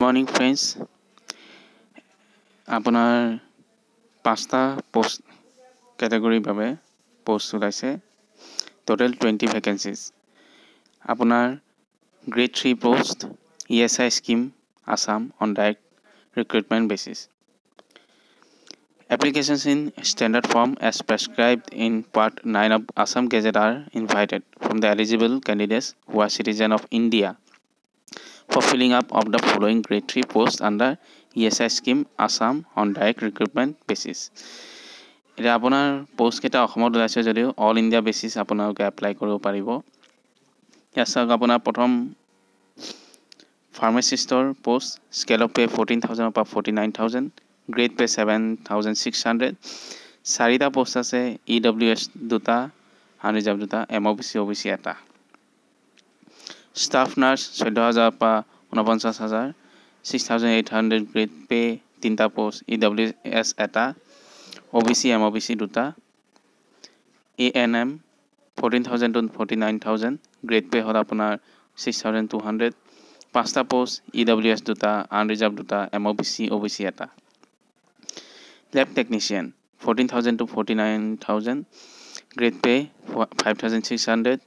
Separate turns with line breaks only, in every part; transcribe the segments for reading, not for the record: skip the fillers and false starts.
morning friends. আপোনাৰ 5টা post category বাবে পোষ্ট ওলাইছে টোটাল 20 ভ্যাকেন্সিজ আপোনাৰ grade 3 post ESI scheme Assam on direct recruitment basis applications in standard form as prescribed in part 9 of Assam Gazette are invited from the eligible candidates who are citizens of India for filling up of the following grade 3 posts under ESI scheme Assam on direct recruitment basis. এটা আপোনাৰ post কেটা অসমত ওলাইছে যদিও all India basis আপোনালোকে apply কৰিব পাৰিব। ইয়াত চাওক আপোনাৰ প্ৰথম ফাৰ্মাচিষ্টৰ পোষ্ট স্কেল অফ পে 14000 পৰা 49000 গ্ৰেড পে 7600 চাৰিটা পোষ্ট আছে EWS দুটা আনৰিজাৰ্ভ দুটা MOBC OBC এটা Staff nurse 14000 পৰা 49000 6800 grade pay 3টা post EWS এটা OBC MOBC দুটা ANM 14000 to 49000 grade pay হল আপোনাৰ 6200 5টা post EWS দুটা unreserved দুটা MOBC OBC এটা lab technician 14000 to 49000 grade pay 5600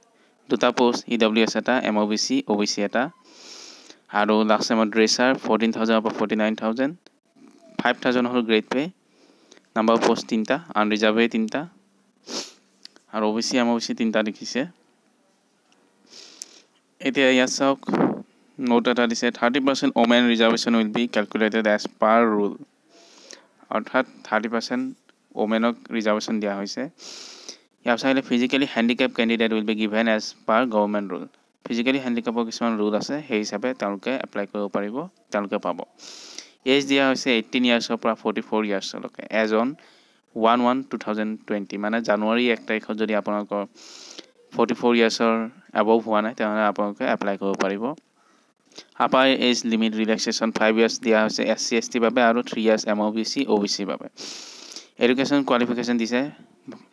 দুটা পোষ্ট EWS এটা MOBC OBC এটা আৰু লাষ্ট টাইম ড্ৰেছাৰ 14000 পৰা 49000 5000 হল গ্ৰেড পে নাম্বাৰ পোষ্ট 3টা আনৰিজাৰ্ভ 3টা আৰু OBC MOBC 3টা দেখিছে এতিয়া ইয়াত চাওক নোট এটা দিছে 30% women reservation will be calculated as per rule অৰ্থাৎ 30% womenক ৰিজাৰ্ভেশন দিয়া হৈছে ইয়াৰ চাইলে physically handicapped candidate will be given as per government rule physically handicapped কিছুমান rule আছে সেই হিচাপে তেওঁলোকে এপ্লাই কৰিব পাৰিব তেওঁলোকে পাব এজ দিয়া হৈছে 18 years পৰা 44 years লৈকে as on 1/1/2020 মানে জানুৱাৰী 1 তাৰিখত যদি আপোনালোকৰ 44 yearsৰ above হোৱা নাই তেতিয়াহলে আপোনালোকে এপ্লাই কৰিব পাৰিব আপাৰ এজ লিমিট ৰিলেক্সেশন 5 years দিয়া হৈছে SC ST বাবে আৰু 3 years MOBC OBC বাবে এডুকেশন কোৱালিফিকেশন দিছে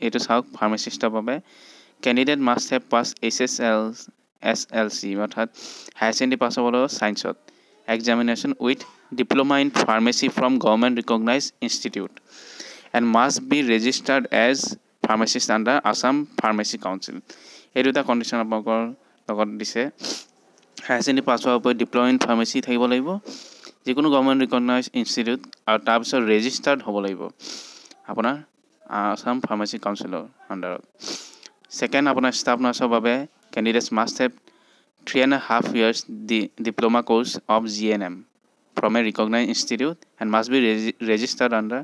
এটো চাওক ফাৰ্মাচিষ্টৰ বাবে candidate must have passed SSLC অৰ্থাৎ হায়াৰ সেকেন্ডাৰী পাছ হ'ব লাগিব সায়েন্সত examination with diploma in pharmacy from government recognized institute and must be registered as pharmacist under Assam Pharmacy Council এই দুটা কন্ডিশন আপোনালোকৰ লগত দিছে হায়াৰ সেকেন্ডাৰী পাছ হোৱাৰ উপৰি ডিপ্লোমা ইন ফাৰ্মাসি থাকিব লাগিব যিকোনো গভৰ্ণমেণ্ট ৰিকগনাইজড ইনষ্টিটিউট আৰু তাৰ পিছত ৰেজিষ্টাৰ্ড হ'ব লাগিব আপোনাৰ Assam Pharmacy Council আন্ডাৰত সেকেন্ড আপোনাৰ ষ্টাফ নাৰ্ছৰ বাবে candidates must have 3.5 years diploma course of GNM from a recognized institute and must be registered under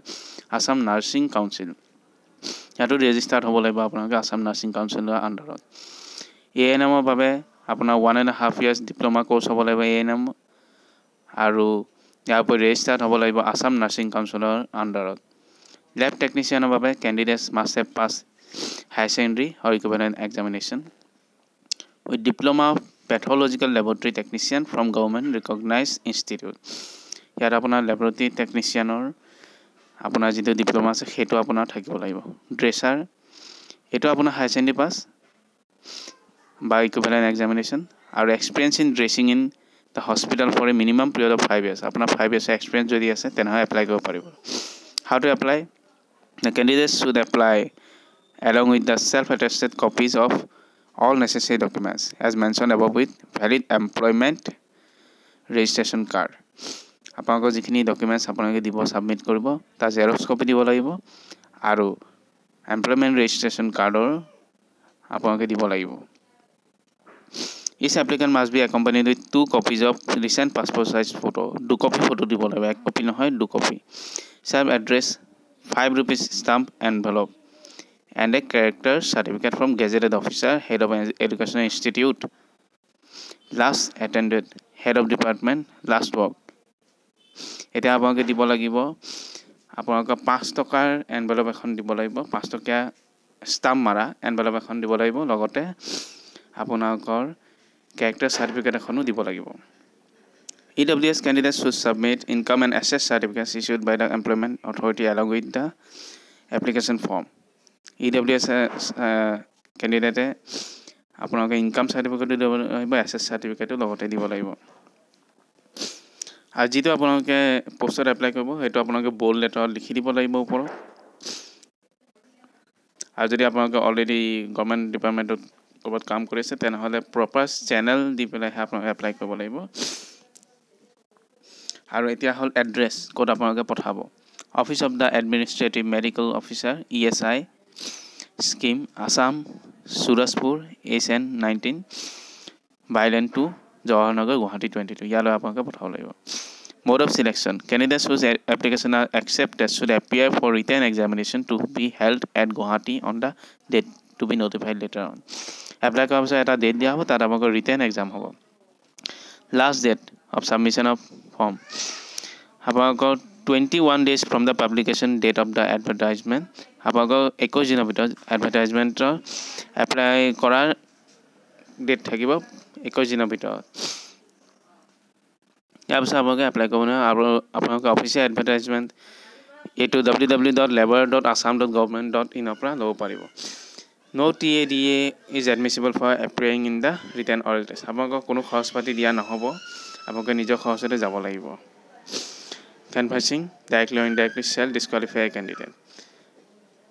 Assam Nursing Council ইয়াতো ৰেজিষ্টাৰ্ড হ'ব লাগিব আপোনালোকে Assam Nursing Council আন্ডাৰত ANM ৰ বাবে আপোনাৰ 1.5 years diploma course হ'ব লাগিব ANM আৰু ইয়াৰ উপৰি ৰেজিষ্টাৰ্ড হ'ব লাগিব Assam Nursing Council আন্ডাৰত lab technician ৰ বাবে candidates must have passed higher secondary or equivalent examination with diploma of pathological laboratory technician from government recognized institute ইয়াত আপোনাৰ laboratory technicianৰ আপোনাৰ যিটো ডিপ্লোমা আছে হেতু আপোনাৰ থাকিব লাগিব ড্ৰেছাৰ এটো আপোনাৰ হাই সেকেন্ডাৰী পাস বা ইকুইভ্যালেন্ট এক্সামিনেশন আৰু experience in dressing in the hospital for a minimum period of 5 years আপোনাৰ 5 years experience যদি আছে তেনহ এপ্লাই কৰিব পাৰিব how to apply the candidates should apply along with the self-attested copies of all necessary documents as mentioned above with valid employment registration card আপোনালোকৰ যিখিনি documents আপোনালোকে দিব submit কৰিব তা জেৰক্স কপি দিব লাগিব আৰু এমপ্লয়মেন্ট ৰেজিষ্ট্ৰেচন কাৰ্ডৰ আপোনালোকে দিব লাগিব Each applicant must be accompanied with 2 copies of recent passport size photo 2 copy photo দিব লাগিব 1 copy নহয় 2 copy serve address 5 rupees stamp envelope and a character certificate from gazetted officer head of education institute last attended head of department last work এটা আপোনালোকে দিব লাগিব আপোনালোকৰ 5 টকাৰ envelope এখন দিব লাগিব 5 টকা স্টাম্প মাৰা এনভেলপ এখন দিব লাগিব লগতে আপোনালোকৰ character certificate এখনো দিব লাগিব EWS candidates should submit income and assets certificates issued by the employment authority along with the application form EWS candidate আপোনালোকে ইনকাম সাৰ্টিফিকেট দিব লাগিব এসএস সাৰ্টিফিকেট লগতে দিব লাগিব আৰু যিটো আপোনালোকে পোষ্টত এপ্লাই কৰিব সেইটো আপোনালোকে বোল্ড লেটাৰত লিখি দিব লাগিব ওপৰত আৰু যদি আপোনালোকে অলৰেডি গভৰ্ণমেণ্ট ডিপাৰ্টমেণ্টত ক'ৰবাত কাম কৰি আছে তেনেহ'লে প্ৰপাৰ চেনেল দি পেলাইহে আপোনালোকে এপ্লাই কৰিব লাগিব আৰু এতিয়া হ'ল এড্ৰেছ ক'ত আপোনালোকে পঠাব office of the administrative medical officer ESI scheme Assam Surajpur SN 19 bylane 2 Jawaharnagar Guwahati 22 ইয়ালৈ আপোনালোকে পঠাব লাগিব Mode of selection. Candidates whose application are accepted should appear for written examination to be held at Guwahati on the date to be notified later on. Apply কৰাৰ পিছত এটা date দিয়া হ'ব তাত আপোনালোকৰ written exam হ'ব last date of submission of form আপোনালোকৰ 21 days from the publication date of the advertisement আপোনালোকৰ 21 দিনৰ ভিতৰত এডভাৰটাইজমেণ্টৰ এপ্লাই কৰাৰ ডেট থাকিব 21 দিনৰ ভিতৰত ইয়াৰ পিছত আপোনালোকে এপ্লাই কৰিব নোৱাৰে আৰু আপোনালোকে অফিচিয়েল এডভাৰটাইজমেণ্ট এইটো www.labor.assam.government.in পৰা ল'ব পাৰিব No TADA is admissible for appearing in the written oral test আপোনালোকক কোনো খৰচ পাতি দিয়া নহ'ব আপোনালোকে নিজৰ খৰচতে যাব লাগিব Canvassing directly or indirectly shall disqualify a candidate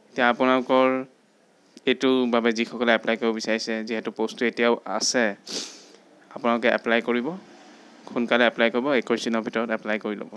এতিয়া আপোনালোকৰ এইটো বাবে যিসকলে এপ্লাই কৰিব বিচাৰিছে যিহেতু পোষ্টটো এতিয়াও আছে আপোনালোকে এপ্লাই কৰিব সোনকালে এপ্লাই কৰিব 21 দিনৰ ভিতৰত এপ্লাই কৰি ল'ব